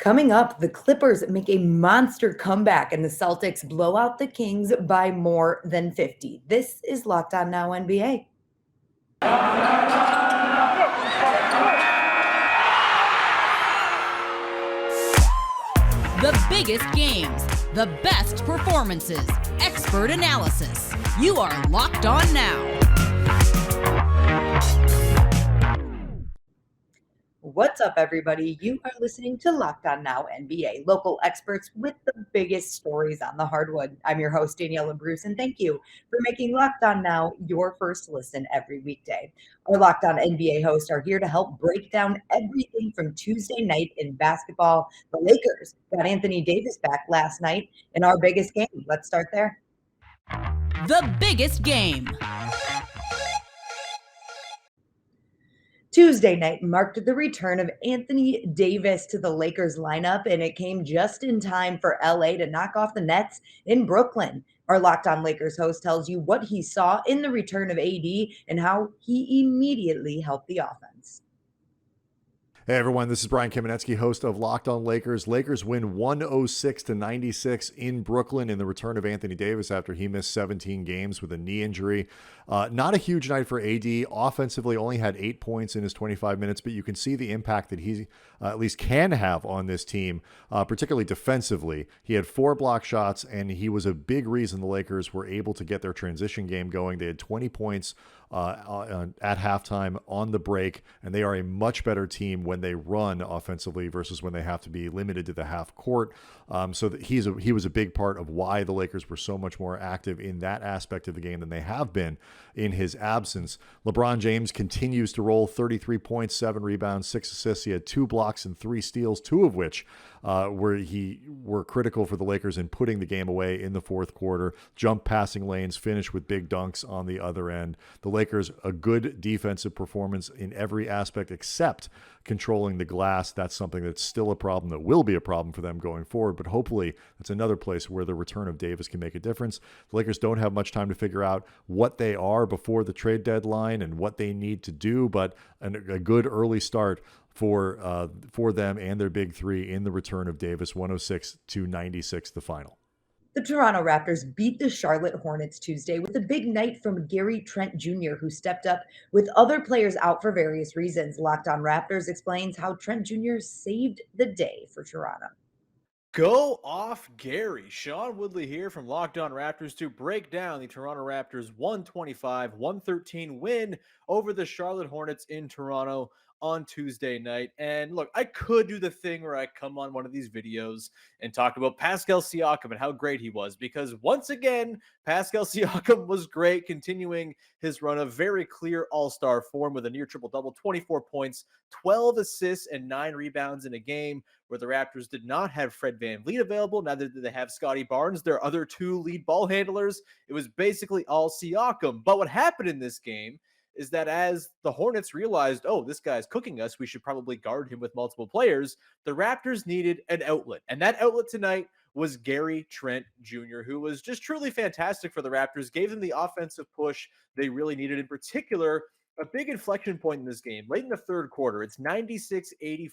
Coming up, the Clippers make a monster comeback and the Celtics blow out the Kings by more than 50. This is Locked On Now NBA. The biggest games, the best performances, expert analysis. You are Locked On Now. What's up, everybody? You are listening to Locked On Now NBA, local experts with the biggest stories on the hardwood. I'm your host, Daniella Bruce, and thank you for making Locked On Now your first listen every weekday. Our Locked On NBA hosts are here to help break down everything from Tuesday night in basketball. The Lakers got Anthony Davis back last night in our biggest game. Let's start there. The biggest game. Tuesday night marked the return of Anthony Davis to the Lakers lineup, and it came just in time for LA to knock off the Nets in Brooklyn. Our Locked On Lakers host tells you what he saw in the return of AD and how he immediately helped the offense. Hey everyone, this is Brian Kamenetsky, host of Locked On Lakers. Lakers win 106-96 in Brooklyn in the return of Anthony Davis after he missed 17 games with a knee injury. Not a huge night for AD. Offensively, only had 8 points in his 25 minutes, but you can see the impact that he at least can have on this team, particularly defensively. He had 4 block shots, and he was a big reason the Lakers were able to get their transition game going. They had 20 points at halftime on the break, and they are a much better team when they run offensively versus when they have to be limited to the half court. So that he was a big part of why the Lakers were so much more active in that aspect of the game than they have been in his absence. LeBron James continues to roll 33 points, 7 rebounds, 6 assists. He had 2 blocks and 3 steals, 2 of which were critical for the Lakers in putting the game away in the fourth quarter. Jump passing lanes, finish with big dunks on the other end. The Lakers, a good defensive performance in every aspect except controlling the glass. That's something that's still a problem, that will be a problem for them going forward, but hopefully that's another place where the return of Davis can make a difference. The Lakers don't have much time to figure out what they are before the trade deadline and what they need to do, but a good early start for them and their big three in the return of Davis. 106-96 the final. The Toronto Raptors beat the Charlotte Hornets Tuesday with a big night from Gary Trent Jr., who stepped up with other players out for various reasons. Locked On Raptors explains how Trent Jr. saved the day for Toronto. Go off, Gary. Sean Woodley here from Locked On Raptors to break down the Toronto Raptors 125-113 win over the Charlotte Hornets in Toronto on Tuesday night. And look, I could do the thing where I come on one of these videos and talk about Pascal Siakam and how great he was, because once again, Pascal Siakam was great, continuing his run of very clear all-star form with a near triple-double, 24 points, 12 assists, and 9 rebounds in a game where the Raptors did not have Fred VanVleet available. Neither did they have Scotty Barnes, their other 2 lead ball handlers. It was basically all Siakam. But what happened in this game is that as the Hornets realized, oh, this guy's cooking us, we should probably guard him with multiple players, the Raptors needed an outlet. And that outlet tonight was Gary Trent Jr., who was just truly fantastic for the Raptors, gave them the offensive push they really needed. In particular, a big inflection point in this game, late in the third quarter. It's 96-84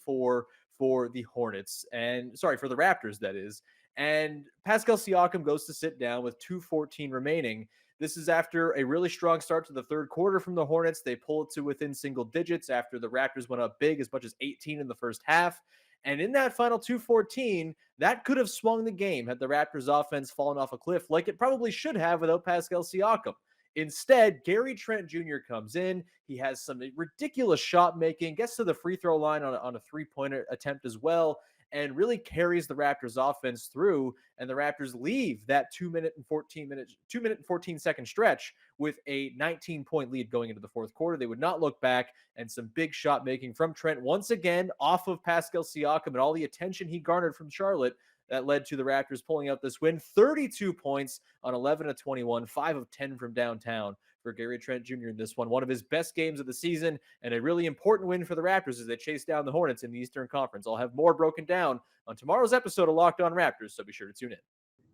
for the Hornets, and sorry, for the Raptors, that is. And Pascal Siakam goes to sit down with 2:14 remaining. This is after a really strong start to the third quarter from the Hornets. They pull it to within single digits after the Raptors went up big, as much as 18 in the first half. And in that final 2:14, that could have swung the game had the Raptors offense fallen off a cliff like it probably should have without Pascal Siakam. Instead, Gary Trent Jr. comes in. He has some ridiculous shot making, gets to the free throw line on a three-pointer attempt as well, and really carries the Raptors offense through. And the Raptors leave that 2 minute and 14 second stretch with a 19-point lead going into the fourth quarter. They would not look back, and some big shot making from Trent once again off of Pascal Siakam and all the attention he garnered from Charlotte. That led to the Raptors pulling out this win. 32 points on 11 of 21, 5 of 10 from downtown for Gary Trent Jr. in this one. One of his best games of the season, and a really important win for the Raptors as they chase down the Hornets in the Eastern Conference. I'll have more broken down on tomorrow's episode of Locked On Raptors, so be sure to tune in.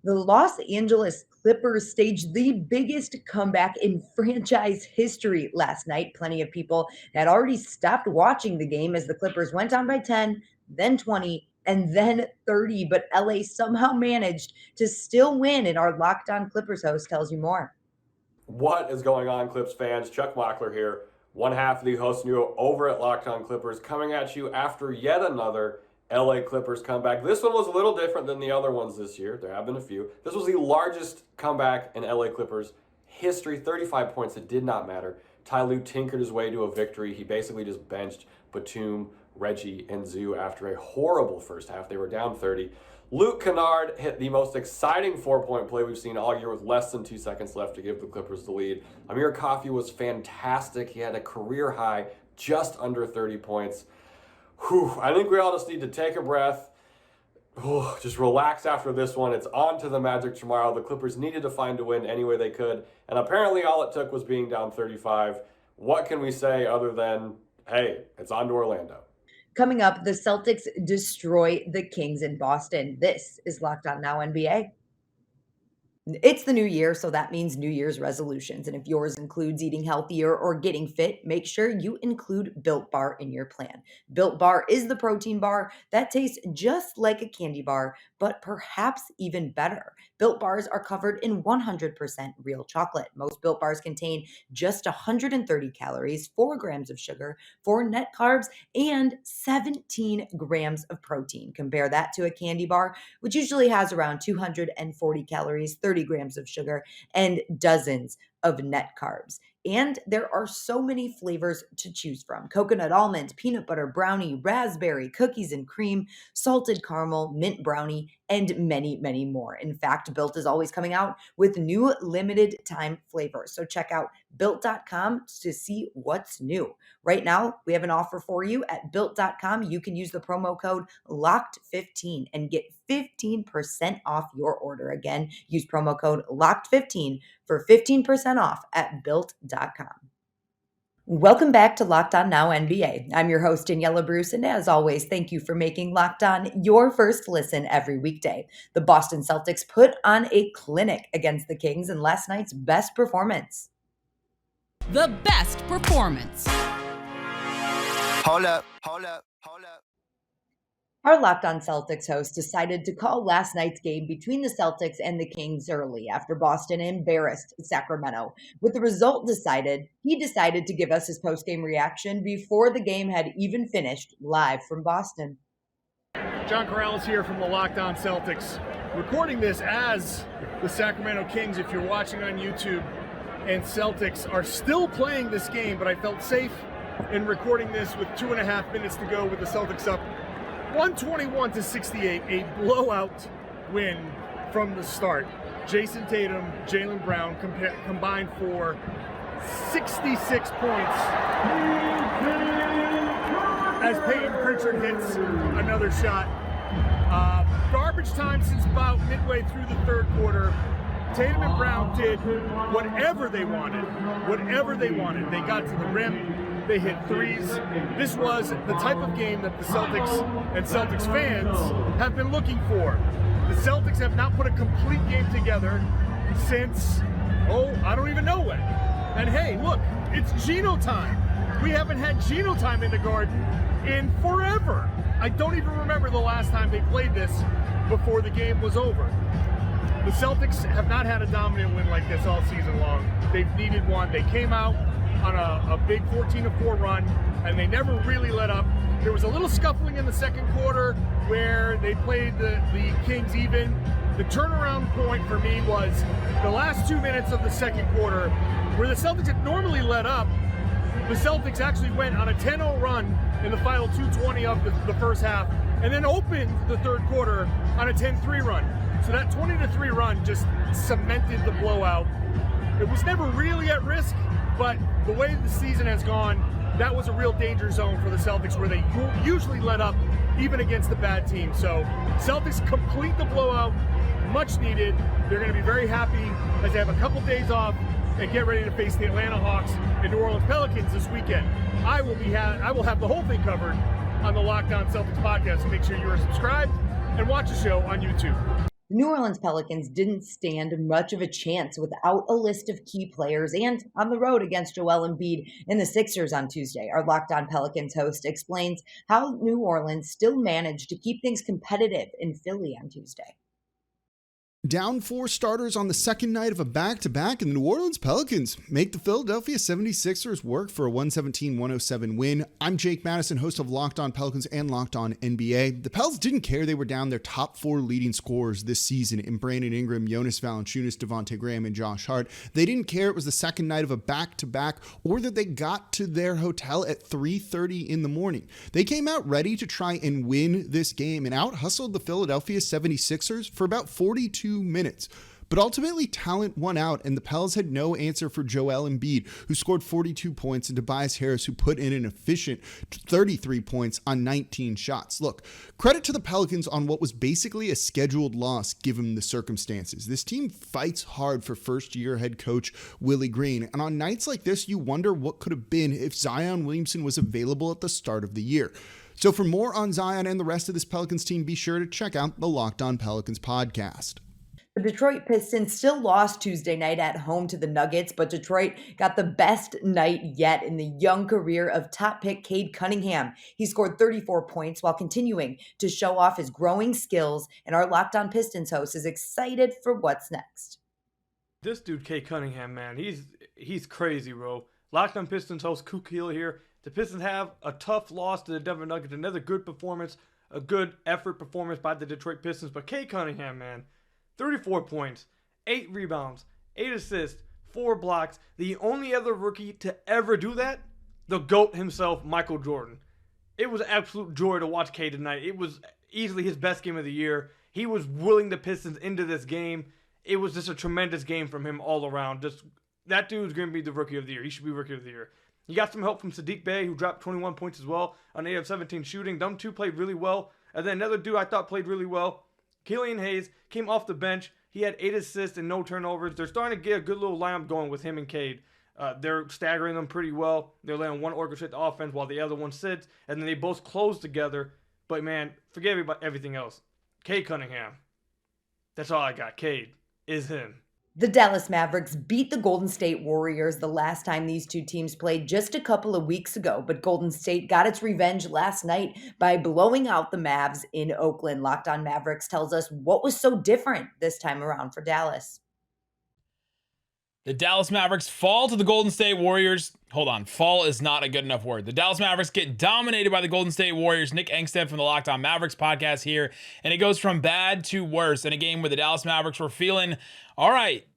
The Los Angeles Clippers staged the biggest comeback in franchise history last night. Plenty of people had already stopped watching the game as the Clippers went down by 10, then 20, and then 30, but LA somehow managed to still win, and our Locked On Clippers host tells you more. What is going on, Clips fans? Chuck Mockler here, one half of the host duo over at Locked On Clippers, coming at you after yet another LA Clippers comeback. This one was a little different than the other ones this year. There have been a few. This was the largest comeback in LA Clippers history, 35 points. It did not matter. Ty Lue tinkered his way to a victory. He basically just benched Batum, Reggie, and Zoo after a horrible first half. They were down 30. Luke Kennard hit the most exciting 4-point play we've seen all year with less than 2 seconds left to give the Clippers the lead. Amir Coffey was fantastic. He had a career high, just under 30 points. I think we all just need to take a breath. Just relax after this one. It's on to the Magic tomorrow. The Clippers needed to find a win any way they could, and apparently all it took was being down 35. What can we say other than, hey, it's on to Orlando? Coming up, the Celtics destroy the Kings in Boston. This is Locked On Now NBA. It's the new year, so that means New Year's resolutions. And if yours includes eating healthier or getting fit, make sure you include Built Bar in your plan. Built Bar is the protein bar that tastes just like a candy bar, but perhaps even better. Built Bars are covered in 100% real chocolate. Most Built Bars contain just 130 calories, 4 grams of sugar, 4 net carbs, and 17 grams of protein. Compare that to a candy bar, which usually has around 240 calories, 30 grams of sugar, and dozens of net carbs. And there are so many flavors to choose from: coconut almond, peanut butter brownie, raspberry, cookies and cream, salted caramel, mint brownie, and many, many more. In fact, Built is always coming out with new limited time flavors. So check out Built.com to see what's new. Right now, we have an offer for you at Built.com. You can use the promo code LOCKED15 and get 15% off your order. Again, use promo code LOCKED15 for 15% off at Built.com. Welcome back to Locked On Now NBA. I'm your host, Daniella Bruce, and as always, thank you for making Locked On your first listen every weekday. The Boston Celtics put on a clinic against the Kings in last night's best performance. The best performance. Hold up. Our Locked On Celtics host decided to call last night's game between the Celtics and the Kings early after Boston embarrassed Sacramento. With the result decided, he decided to give us his post-game reaction before the game had even finished, live from Boston. John Corrales here from the Locked On Celtics, recording this as the Sacramento Kings, if you're watching on YouTube, and Celtics are still playing this game, but I felt safe in recording this with 2.5 minutes to go with the Celtics up 121-68, a blowout win from the start. Jason Tatum, Jaylen Brown combined for 66 points as Peyton Pritchard hits another shot. Garbage time since about midway through the third quarter. Tatum and Brown did whatever they wanted. They got to the rim. They hit threes. This was the type of game that the Celtics and Celtics fans have been looking for. The Celtics have not put a complete game together since, I don't even know when. And hey, look, it's Geno time. We haven't had Geno time in the Garden in forever. I don't even remember the last time they played this before the game was over. The Celtics have not had a dominant win like this all season long. They've needed one. They came out on a big 14-4 run, and they never really let up. There was a little scuffling in the second quarter where they played the Kings even. The turnaround point for me was the last 2 minutes of the second quarter, where the Celtics had normally let up. The Celtics actually went on a 10-0 run in the final 2:20 of the first half, and then opened the third quarter on a 10-3 run. So that 20-3 run just cemented the blowout. It was never really at risk, but the way the season has gone, that was a real danger zone for the Celtics, where they usually let up even against the bad team. So Celtics complete the blowout, much needed. They're going to be very happy as they have a couple days off and get ready to face the Atlanta Hawks and New Orleans Pelicans this weekend. I will have the whole thing covered on the Locked On Celtics podcast, so make sure you are subscribed and watch the show on YouTube. The New Orleans Pelicans didn't stand much of a chance without a list of key players and on the road against Joel Embiid and the Sixers on Tuesday. Our Locked On Pelicans host explains how New Orleans still managed to keep things competitive in Philly on Tuesday. Down 4 starters on the second night of a back-to-back, and the New Orleans Pelicans make the Philadelphia 76ers work for a 117-107 win. I'm Jake Madison, host of Locked On Pelicans and Locked On NBA. The Pels didn't care they were down their top 4 leading scorers this season in Brandon Ingram, Jonas Valanciunas, Devontae Graham, and Josh Hart. They didn't care it was the second night of a back-to-back or that they got to their hotel at 3:30 in the morning. They came out ready to try and win this game and out-hustled the Philadelphia 76ers for about 42 minutes. But ultimately, talent won out, and the Pels had no answer for Joel Embiid, who scored 42 points, and Tobias Harris, who put in an efficient 33 points on 19 shots. Look, credit to the Pelicans on what was basically a scheduled loss given the circumstances. This team fights hard for first-year head coach Willie Green, and on nights like this, you wonder what could have been if Zion Williamson was available at the start of the year. So for more on Zion and the rest of this Pelicans team, be sure to check out the Locked On Pelicans podcast. The Detroit Pistons still lost Tuesday night at home to the Nuggets, but Detroit got the best night yet in the young career of top pick Cade Cunningham. He scored 34 points while continuing to show off his growing skills, and our Locked On Pistons host is excited for what's next. This dude, Cade Cunningham, man, he's crazy, bro. Locked On Pistons host Cook Heel here. The Pistons have a tough loss to the Denver Nuggets. Another good performance, a good effort performance by the Detroit Pistons. But Cade Cunningham, man, 34 points, 8 rebounds, 8 assists, 4 blocks. The only other rookie to ever do that, the GOAT himself, Michael Jordan. It was absolute joy to watch Cade tonight. It was easily his best game of the year. He was willing the Pistons into this game. It was just a tremendous game from him all around. That dude's going to be the rookie of the year. He should be rookie of the year. You got some help from Sadiq Bey, who dropped 21 points as well on 8 of 17 shooting. Them two played really well. And then another dude I thought played really well, Killian Hayes, came off the bench. He had 8 assists and no turnovers. They're starting to get a good little lineup going with him and Cade. They're staggering them pretty well. They're letting one orchestrate the offense while the other one sits. And then they both close together. But, man, forget about everything else. Cade Cunningham. That's all I got. Cade is him. The Dallas Mavericks beat the Golden State Warriors the last time these two teams played just a couple of weeks ago, but Golden State got its revenge last night by blowing out the Mavs in Oakland. Locked On Mavericks tells us what was so different this time around for Dallas. The Dallas Mavericks fall to the Golden State Warriors. Hold on, fall is not a good enough word. The Dallas Mavericks get dominated by the Golden State Warriors. Nick Engstead from the Locked On Mavericks podcast here. And it goes from bad to worse in a game where the Dallas Mavericks were feeling, all right,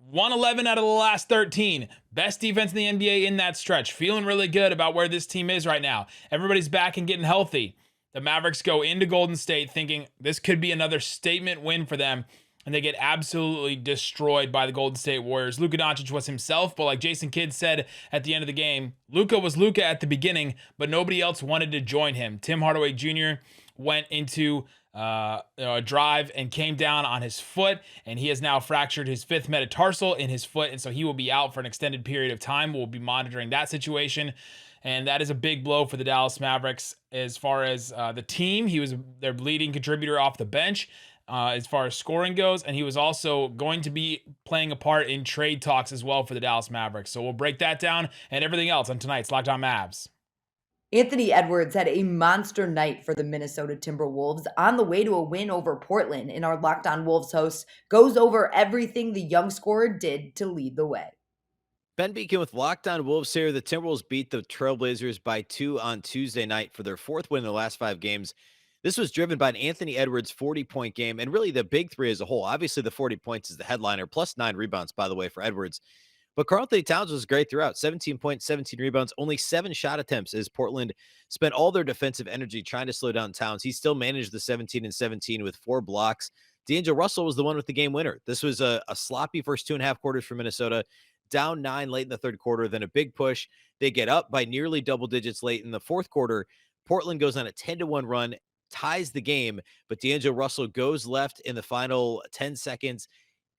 111 out of the last 13. Best defense in the NBA in that stretch. Feeling really good about where this team is right now. Everybody's back and getting healthy. The Mavericks go into Golden State thinking this could be another statement win for them. And they get absolutely destroyed by the Golden State Warriors. Luka Doncic was himself, but like Jason Kidd said at the end of the game, Luka was Luka at the beginning, but nobody else wanted to join him. Tim Hardaway Jr. went into a drive and came down on his foot, and he has now fractured his 5th metatarsal in his foot, and so he will be out for an extended period of time. We'll be monitoring that situation, and that is a big blow for the Dallas Mavericks as far as the team. He was their leading contributor off the bench. As far as scoring goes, and he was also going to be playing a part in trade talks as well for the Dallas Mavericks. So we'll break that down and everything else on tonight's Locked On Mavs. Anthony Edwards had a monster night for the Minnesota Timberwolves on the way to a win over Portland, and our Locked On Wolves host goes over everything the young scorer did to lead the way. Ben Beacon with Locked On Wolves here. The Timberwolves beat the Trailblazers by 2 on Tuesday night for their 4th win in their last 5 games. This was driven by an Anthony Edwards 40-point game, and really the big three as a whole. Obviously, the 40 points is the headliner, plus 9 rebounds, by the way, for Edwards. But Karl-Anthony Towns was great throughout. 17 points, 17 rebounds, only 7 shot attempts as Portland spent all their defensive energy trying to slow down Towns. He still managed the 17-17 with 4 blocks. D'Angelo Russell was the one with the game winner. This was a sloppy first 2.5 quarters for Minnesota, down 9 late in the 3rd quarter, then a big push. They get up by nearly double digits late in the 4th quarter. Portland goes on a 10-1 run, ties the game, but D'Angelo Russell goes left in the final 10 seconds,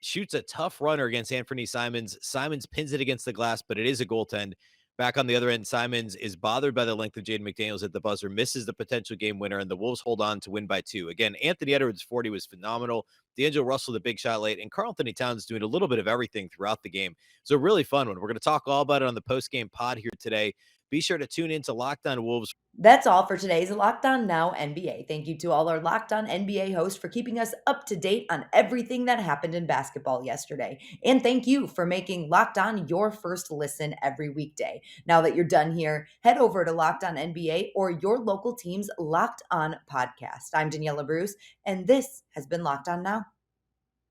shoots a tough runner against Anthony Simons. Simons pins it against the glass, but it is a goaltend. Back on the other end, Simons is bothered by the length of Jaden McDaniels at the buzzer, misses the potential game winner, and the Wolves hold on to win by 2. Again, Anthony Edwards' 40 was phenomenal. D'Angelo Russell, the big shot late, and Karl Anthony Towns doing a little bit of everything throughout the game. So, a really fun one. We're going to talk all about it on the post-game pod here today. Be sure to tune in to Locked On Wolves. That's all for today's Locked On Now NBA. Thank you to all our Locked On NBA hosts for keeping us up to date on everything that happened in basketball yesterday. And thank you for making Locked On your first listen every weekday. Now that you're done here, head over to Locked On NBA or your local team's Locked On podcast. I'm Daniella Bruce, and this has been Locked On Now.